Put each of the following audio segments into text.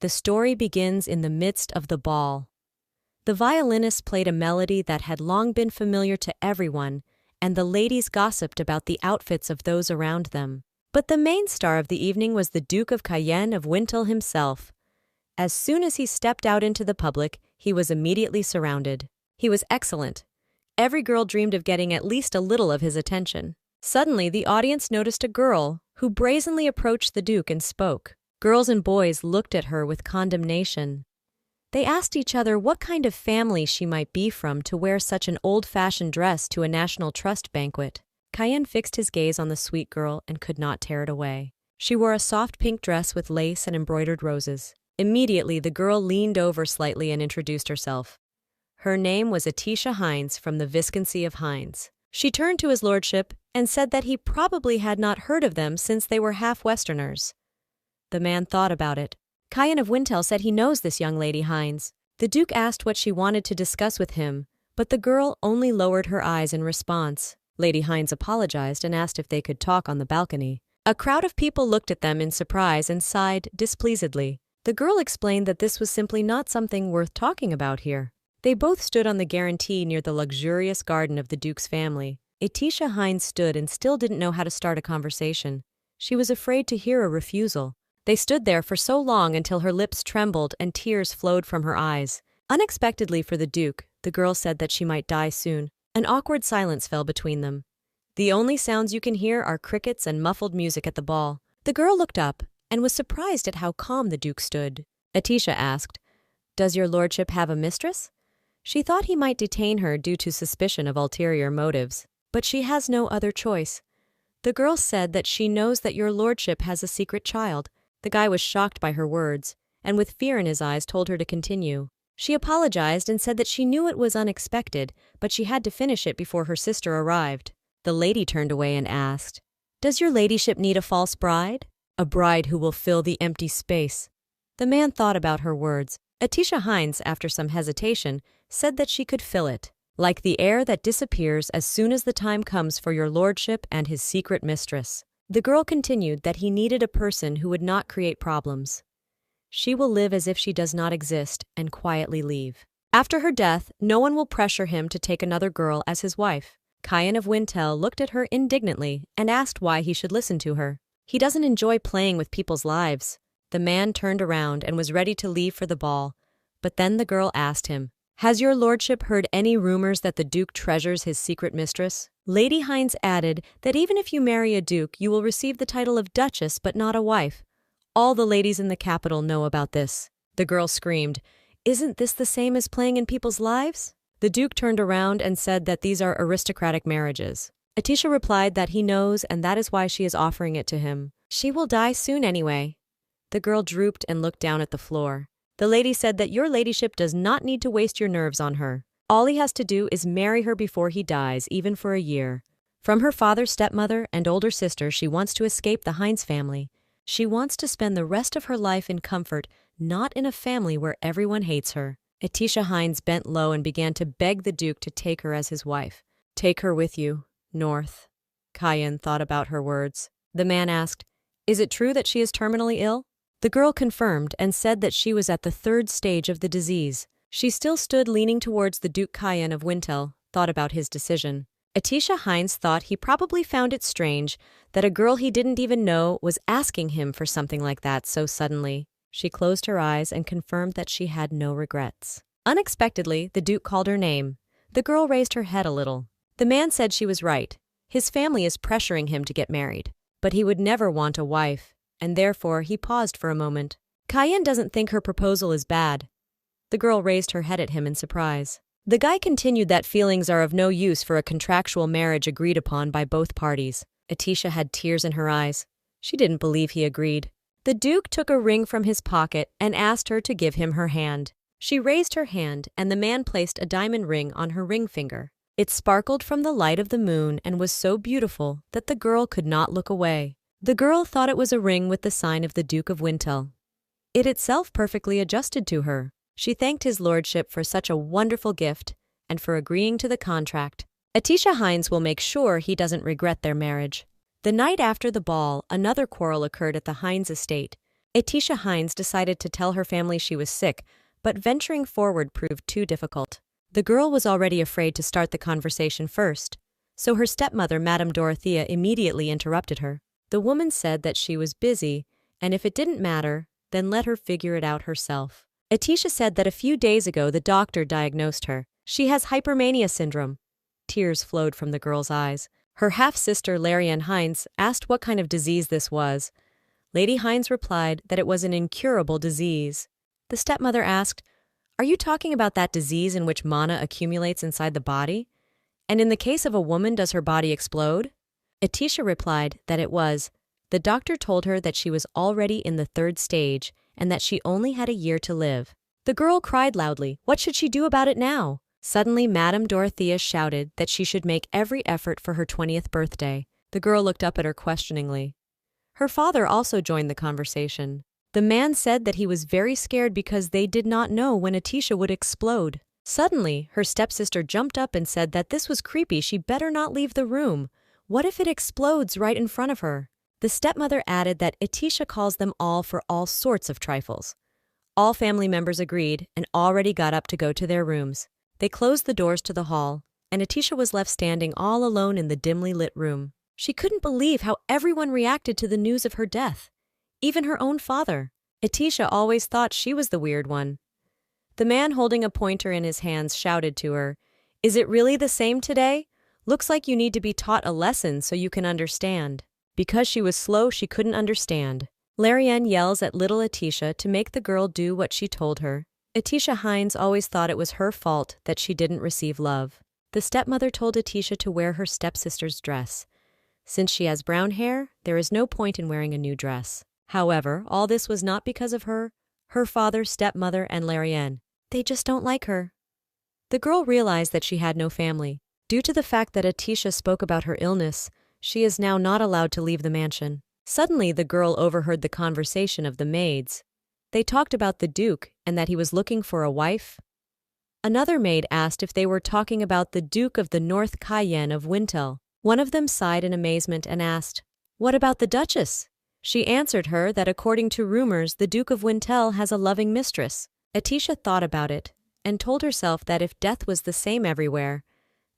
The story begins in the midst of the ball. The violinist played a melody that had long been familiar to everyone, and the ladies gossiped about the outfits of those around them. But the main star of the evening was the Duke of Cayenne of Wintel himself. As soon as he stepped out into the public, he was immediately surrounded. He was excellent. Every girl dreamed of getting at least a little of his attention. Suddenly, the audience noticed a girl who brazenly approached the Duke and spoke. Girls and boys looked at her with condemnation. They asked each other what kind of family she might be from to wear such an old-fashioned dress to a National Trust banquet. Cayenne fixed his gaze on the sweet girl and could not tear it away. She wore a soft pink dress with lace and embroidered roses. Immediately, the girl leaned over slightly and introduced herself. Her name was Atisha Hines from the Viscountcy of Hines. She turned to his lordship and said that he probably had not heard of them since they were half-Westerners. The man thought about it. Cayenne of Wintel said he knows this young lady Hines. The Duke asked what she wanted to discuss with him, but the girl only lowered her eyes in response. Lady Hines apologized and asked if they could talk on the balcony. A crowd of people looked at them in surprise and sighed displeasedly. The girl explained that this was simply not something worth talking about here. They both stood on the guarantee near the luxurious garden of the Duke's family. Atisha Hines stood and still didn't know how to start a conversation. She was afraid to hear a refusal. They stood there for so long until her lips trembled and tears flowed from her eyes. Unexpectedly for the Duke, the girl said that she might die soon. An awkward silence fell between them. The only sounds you can hear are crickets and muffled music at the ball. The girl looked up and was surprised at how calm the Duke stood. Atisha asked, "Does your lordship have a mistress?" She thought he might detain her due to suspicion of ulterior motives, but she has no other choice. The girl said that she knows that your lordship has a secret child. The guy was shocked by her words, and with fear in his eyes told her to continue. She apologized and said that she knew it was unexpected, but she had to finish it before her sister arrived. The lady turned away and asked, "Does your ladyship need a false bride? A bride who will fill the empty space." The man thought about her words. Atisha Hines, after some hesitation, said that she could fill it, like the air that disappears as soon as the time comes for your lordship and his secret mistress. The girl continued that he needed a person who would not create problems. She will live as if she does not exist and quietly leave. After her death, no one will pressure him to take another girl as his wife. Cayenne of Wintel looked at her indignantly and asked why he should listen to her. He doesn't enjoy playing with people's lives. The man turned around and was ready to leave for the ball, but then the girl asked him, "Has your lordship heard any rumors that the Duke treasures his secret mistress?" Lady Hines added that even if you marry a duke, you will receive the title of duchess but not a wife. All the ladies in the capital know about this. The girl screamed, "Isn't this the same as playing in people's lives?" The Duke turned around and said that these are aristocratic marriages. Atisha replied that he knows and that is why she is offering it to him. She will die soon anyway. The girl drooped and looked down at the floor. The lady said that your ladyship does not need to waste your nerves on her. All he has to do is marry her before he dies, even for a year. From her father's stepmother and older sister, she wants to escape the Hines family. She wants to spend the rest of her life in comfort, not in a family where everyone hates her. Atisha Hines bent low and began to beg the Duke to take her as his wife. "Take her with you, north." Cayenne thought about her words. The man asked, "Is it true that she is terminally ill?" The girl confirmed and said that she was at the 3rd stage of the disease. She still stood leaning towards the Duke Cayenne of Wintel, thought about his decision. Atisha Hines thought he probably found it strange that a girl he didn't even know was asking him for something like that so suddenly. She closed her eyes and confirmed that she had no regrets. Unexpectedly, the Duke called her name. The girl raised her head a little. The man said she was right. His family is pressuring him to get married, but he would never want a wife, and therefore he paused for a moment. Cayenne doesn't think her proposal is bad. The girl raised her head at him in surprise. The guy continued that feelings are of no use for a contractual marriage agreed upon by both parties. Atisha had tears in her eyes. She didn't believe he agreed. The Duke took a ring from his pocket and asked her to give him her hand. She raised her hand, and the man placed a diamond ring on her ring finger. It sparkled from the light of the moon and was so beautiful that the girl could not look away. The girl thought it was a ring with the sign of the Duke of Wintel. It itself perfectly adjusted to her. She thanked his lordship for such a wonderful gift and for agreeing to the contract. Atisha Hines will make sure he doesn't regret their marriage. The night after the ball, another quarrel occurred at the Hines estate. Atisha Hines decided to tell her family she was sick, but venturing forward proved too difficult. The girl was already afraid to start the conversation first, so her stepmother, Madame Dorothea, immediately interrupted her. The woman said that she was busy, and if it didn't matter, then let her figure it out herself. Atisha said that a few days ago the doctor diagnosed her. She has hypermania syndrome. Tears flowed from the girl's eyes. Her half-sister, Larianne Hines, asked what kind of disease this was. Lady Hines replied that it was an incurable disease. The stepmother asked, "Are you talking about that disease in which mana accumulates inside the body? And in the case of a woman, does her body explode?" Atisha replied that it was. The doctor told her that she was already in the 3rd stage and that she only had a year to live. The girl cried loudly. What should she do about it now? Suddenly, Madame Dorothea shouted that she should make every effort for her 20th birthday. The girl looked up at her questioningly. Her father also joined the conversation. The man said that he was very scared because they did not know when Atisha would explode. Suddenly, her stepsister jumped up and said that this was creepy, she better not leave the room. What if it explodes right in front of her? The stepmother added that Atisha calls them all for all sorts of trifles. All family members agreed and already got up to go to their rooms. They closed the doors to the hall, and Atisha was left standing all alone in the dimly lit room. She couldn't believe how everyone reacted to the news of her death. Even her own father. Atisha always thought she was the weird one. The man holding a pointer in his hands shouted to her, "Is it really the same today? Looks like you need to be taught a lesson so you can understand." Because she was slow, she couldn't understand. Larianne yells at little Atisha to make the girl do what she told her. Atisha Hines always thought it was her fault that she didn't receive love. The stepmother told Atisha to wear her stepsister's dress. Since she has brown hair, there is no point in wearing a new dress. However, all this was not because of her father, stepmother, and Larianne. They just don't like her. The girl realized that she had no family. Due to the fact that Atisha spoke about her illness, she is now not allowed to leave the mansion. Suddenly, the girl overheard the conversation of the maids. They talked about the Duke and that he was looking for a wife. Another maid asked if they were talking about the Duke of the North Cayenne of Wintel. One of them sighed in amazement and asked, "What about the Duchess?" She answered her that according to rumors, the Duke of Wintel has a loving mistress. Atisha thought about it and told herself that if death was the same everywhere,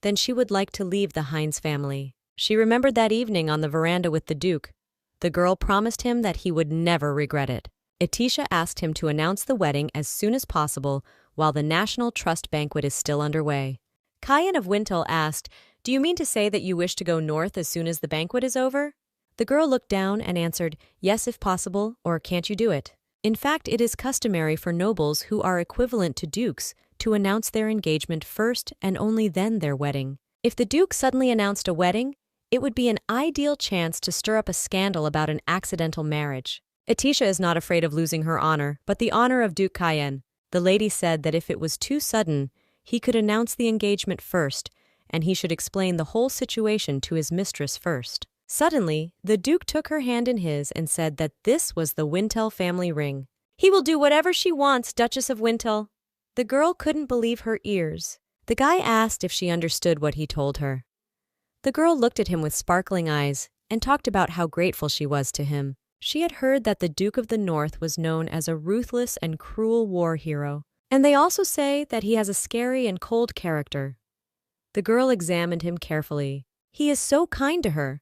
then she would like to leave the Hines family. She remembered that evening on the veranda with the Duke. The girl promised him that he would never regret it. Atisha asked him to announce the wedding as soon as possible while the National Trust banquet is still underway. Cayenne of Wintel asked, "Do you mean to say that you wish to go north as soon as the banquet is over?" The girl looked down and answered, "Yes, if possible, or can't you do it?" In fact, it is customary for nobles who are equivalent to dukes to announce their engagement first and only then their wedding. If the Duke suddenly announced a wedding, it would be an ideal chance to stir up a scandal about an accidental marriage. Atisha is not afraid of losing her honor, but the honor of Duke Cayenne. The lady said that if it was too sudden, he could announce the engagement first, and he should explain the whole situation to his mistress first. Suddenly, the Duke took her hand in his and said that this was the Wintel family ring. "He will do whatever she wants, Duchess of Wintel." The girl couldn't believe her ears. The guy asked if she understood what he told her. The girl looked at him with sparkling eyes and talked about how grateful she was to him. She had heard that the Duke of the North was known as a ruthless and cruel war hero, and they also say that he has a scary and cold character. The girl examined him carefully. He is so kind to her.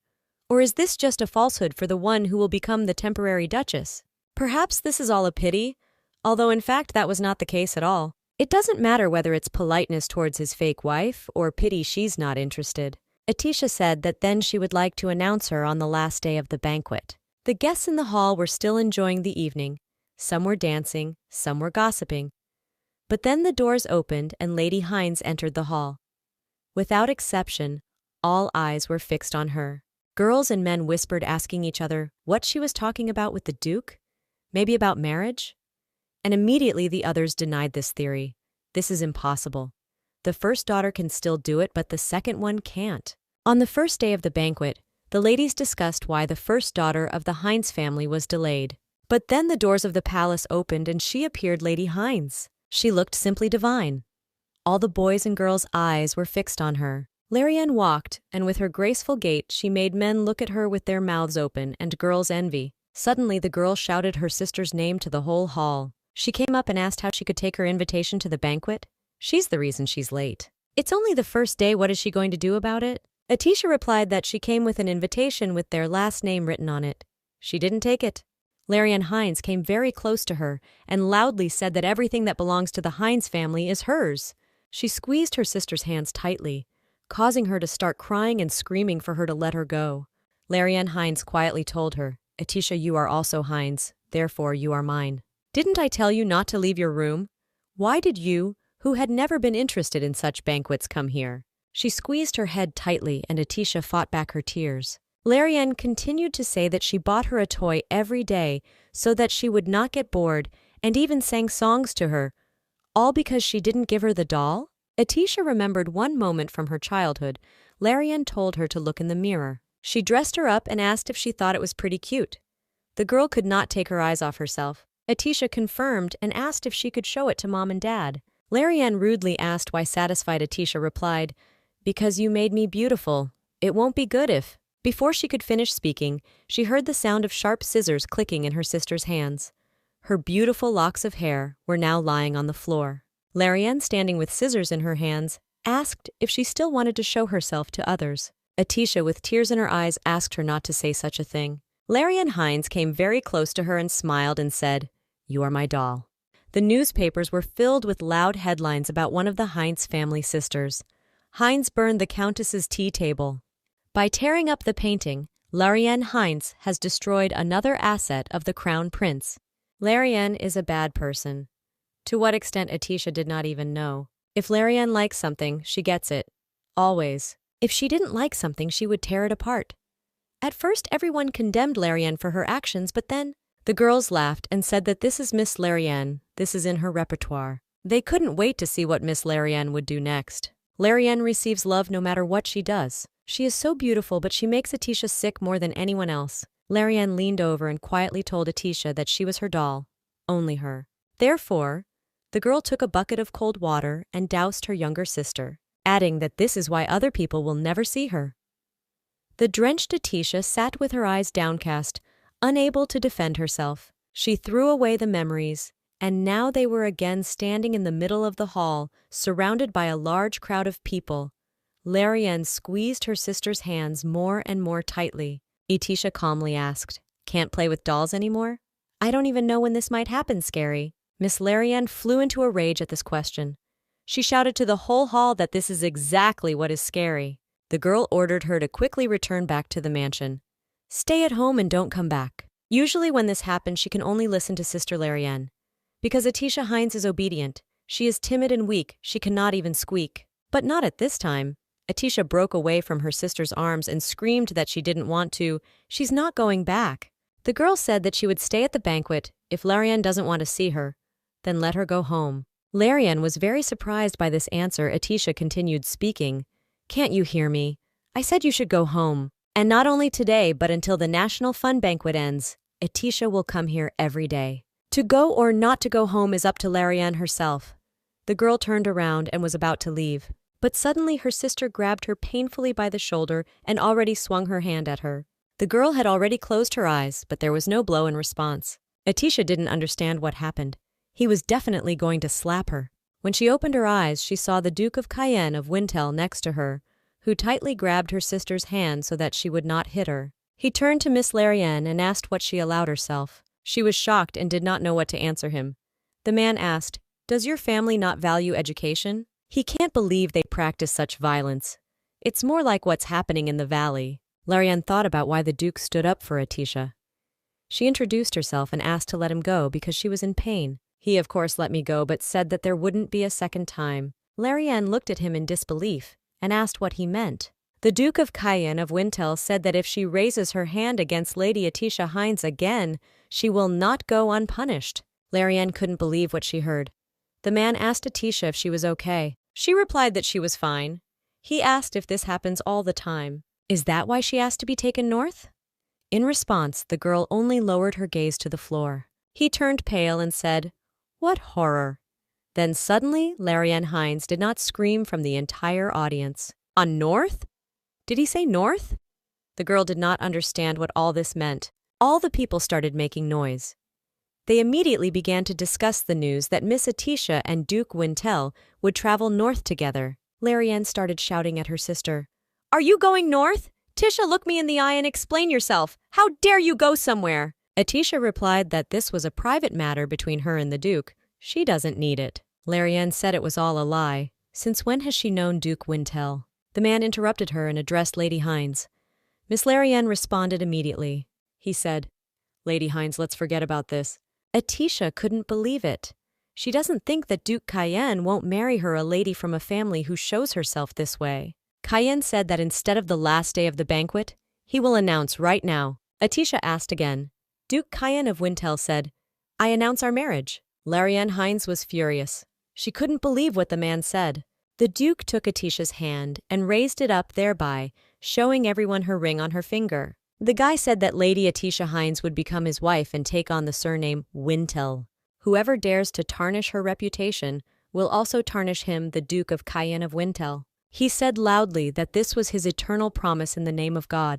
Or is this just a falsehood for the one who will become the temporary duchess? Perhaps this is all a pity, although in fact that was not the case at all. It doesn't matter whether it's politeness towards his fake wife or pity she's not interested. Atisha said that then she would like to announce her on the last day of the banquet. The guests in the hall were still enjoying the evening. Some were dancing, some were gossiping. But then the doors opened and Lady Hines entered the hall. Without exception, all eyes were fixed on her. Girls and men whispered, asking each other what she was talking about with the Duke, maybe about marriage. And immediately the others denied this theory. This is impossible. The first daughter can still do it, but the second one can't. On the first day of the banquet, the ladies discussed why the first daughter of the Hines family was delayed. But then the doors of the palace opened and she appeared, Lady Hines. She looked simply divine. All the boys' and girls' eyes were fixed on her. Larianne walked, and with her graceful gait she made men look at her with their mouths open and girls envy. Suddenly, the girl shouted her sister's name to the whole hall. She came up and asked how she could take her invitation to the banquet. She's the reason she's late. It's only the first day, what is she going to do about it? Atisha replied that she came with an invitation with their last name written on it. She didn't take it. Larian Hines came very close to her and loudly said that everything that belongs to the Hines family is hers. She squeezed her sister's hands tightly, causing her to start crying and screaming for her to let her go. Larian Hines quietly told her, "Atisha, you are also Hines, therefore you are mine. Didn't I tell you not to leave your room? Why did you, who had never been interested in such banquets, come here?" She squeezed her head tightly and Atisha fought back her tears. Larian continued to say that she bought her a toy every day so that she would not get bored and even sang songs to her, all because she didn't give her the doll? Atisha remembered one moment from her childhood. Larian told her to look in the mirror. She dressed her up and asked if she thought it was pretty cute. The girl could not take her eyes off herself. Atisha confirmed and asked if she could show it to Mom and Dad. Larian rudely asked why. Satisfied, Atisha replied, "Because you made me beautiful. It won't be good if..." Before she could finish speaking, she heard the sound of sharp scissors clicking in her sister's hands. Her beautiful locks of hair were now lying on the floor. Larian, standing with scissors in her hands, asked if she still wanted to show herself to others. Atisha, with tears in her eyes, asked her not to say such a thing. Larian Hines came very close to her and smiled and said, "You are my doll." The newspapers were filled with loud headlines about one of the Hines family sisters. Hines burned the Countess's tea table. By tearing up the painting, Larian Hines has destroyed another asset of the Crown Prince. Larian is a bad person. To what extent, Atisha did not even know. If Larian likes something, she gets it. Always. If she didn't like something, she would tear it apart. At first, everyone condemned Larian for her actions, but then the girls laughed and said that this is Miss Larian, this is in her repertoire. They couldn't wait to see what Miss Larian would do next. Larian receives love no matter what she does. She is so beautiful, but she makes Atisha sick more than anyone else. Larian leaned over and quietly told Atisha that she was her doll, only her. Therefore, the girl took a bucket of cold water and doused her younger sister, adding that this is why other people will never see her. The drenched Atisha sat with her eyes downcast, unable to defend herself. She threw away the memories, and now they were again standing in the middle of the hall, surrounded by a large crowd of people. Larian squeezed her sister's hands more and more tightly. Atisha calmly asked, "Can't play with dolls anymore? I don't even know when this might happen, Scary." Miss Larian flew into a rage at this question. She shouted to the whole hall that this is exactly what is scary. The girl ordered her to quickly return back to the mansion. "Stay at home and don't come back." Usually when this happens, she can only listen to Sister Larian. Because Atisha Hines is obedient, she is timid and weak, she cannot even squeak. But not at this time. Atisha broke away from her sister's arms and screamed that she didn't want to. She's not going back. The girl said that she would stay at the banquet if Larian doesn't want to see her. Then let her go home. Larian was very surprised by this answer. Atisha continued speaking. "Can't you hear me? I said you should go home. And not only today, but until the National Fun Banquet ends. Atisha will come here every day. To go or not to go home is up to Larian herself." The girl turned around and was about to leave. But suddenly her sister grabbed her painfully by the shoulder and already swung her hand at her. The girl had already closed her eyes, but there was no blow in response. Atisha didn't understand what happened. He was definitely going to slap her. When she opened her eyes, she saw the Duke of Cayenne of Wintel next to her, who tightly grabbed her sister's hand so that she would not hit her. He turned to Miss Larian and asked what she allowed herself. She was shocked and did not know what to answer him. The man asked, "Does your family not value education?" He can't believe they practice such violence. It's more like what's happening in the valley. Larian thought about why the Duke stood up for Atisha. She introduced herself and asked to let him go because she was in pain. He of course let me go but said that there wouldn't be a second time. Larian looked at him in disbelief and asked what he meant. The Duke of Cayenne of Wintel said that if she raises her hand against Lady Atisha Hines again, she will not go unpunished. Larian couldn't believe what she heard. The man asked Atisha if she was okay. She replied that she was fine. He asked if this happens all the time. Is that why she asked to be taken north? In response, the girl only lowered her gaze to the floor. He turned pale and said, "What horror." Then suddenly, Larian Hines did not scream from the entire audience. "On north? Did he say north?" The girl did not understand what all this meant. All the people started making noise. They immediately began to discuss the news that Miss Atisha and Duke Wintel would travel north together. Larianne started shouting at her sister. "Are you going north? Tisha, look me in the eye and explain yourself. How dare you go somewhere?" Atisha replied that this was a private matter between her and the Duke. She doesn't need it. Larianne said it was all a lie. Since when has she known Duke Wintel? The man interrupted her and addressed Lady Hines. Miss Larianne responded immediately. He said, "Lady Hines, let's forget about this." Atisha couldn't believe it. She doesn't think that Duke Cayenne won't marry her, a lady from a family who shows herself this way. Cayenne said that instead of the last day of the banquet, he will announce right now. Atisha asked again. Duke Cayenne of Wintel said, "I announce our marriage." Larianne Hines was furious. She couldn't believe what the man said. The Duke took Atisha's hand and raised it up, thereby showing everyone her ring on her finger. The guy said that Lady Atisha Hines would become his wife and take on the surname Wintel. Whoever dares to tarnish her reputation will also tarnish him, the Duke of Cayenne of Wintel. He said loudly that this was his eternal promise in the name of God.